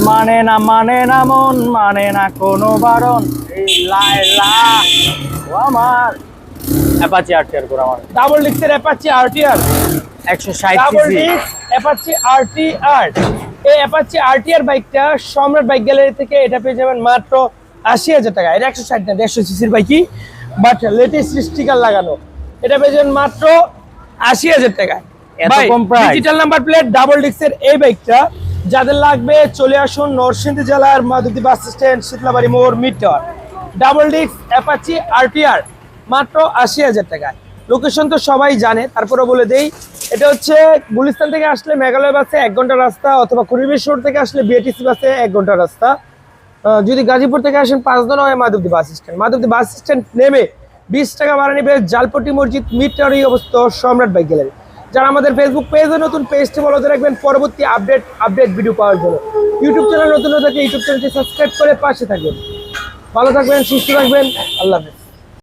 মানে না মন মানে না কোনো বারণ এই লাইলা ও আমার অ্যাপাচি আরটিআর করে আমার ডাবল ডিক্সের অ্যাপাচি আরটিআর 160 ডাবল সিসি ডিক্স অ্যাপাচি আরটিআর। এই অ্যাপাচি আরটিআর বাইকটা সম্রাট বাইক গ্যালারি থেকে এটা পেয়ে যাবেন মাত্র 80,000 টাকা। এটা 160 না 150 সিসির বাইকই, বাট লেটেস্ট স্টিকার লাগানো। এটা পেয়ে যাবেন মাত্র 80,000 টাকায়। এত ভাই কম price? Digital number plate double ডিক্সের এই বাইকটা যাদের লাগবে চলে আসুন নরসিংদী জেলার মাধবদী বাস স্ট্যান্ড, শীতলাবাড়ি মোড়, মিড টাওয়ার। ডাবল ডিক্স অ্যাপাচি আরটিআর মাত্র 80,000 টাকায়। লোকেশন তো সবাই জানে, তারপরে বলে দেই। এটা হচ্ছে গুলিস্তান থেকে আসলে মেঘালয় বাসে 1 ঘন্টা রাস্তা, অথবা কুড়িবেশ রোড থেকে আসলে বিএটিসি বাসে 1 ঘন্টা রাস্তা। যদি গাজীপুর থেকে আসেন 5 ঘন্টা হয় Madhabdi bus stand. Madhabdi bus stand নেমে 20 টাকা ভাড়া নেবে জালপট্টি মসজিদ, মিড টাওয়ারে অবস্থিত সম্রাট বাইক গ্যালারি। যারা আমাদের ফেসবুক পেজে নতুন, পেজটি ফলো করে রাখবেন পরবর্তী আপডেট ভিডিও পাওয়ার জন্য। ইউটিউব চ্যানেল নতুন হয়ে থাকে ইউটিউব চ্যানেলটি সাবস্ক্রাইব করে পাশে থাকবেন। ভালো থাকবেন, সুস্থ থাকবেন, আল্লাহ হাফেজ।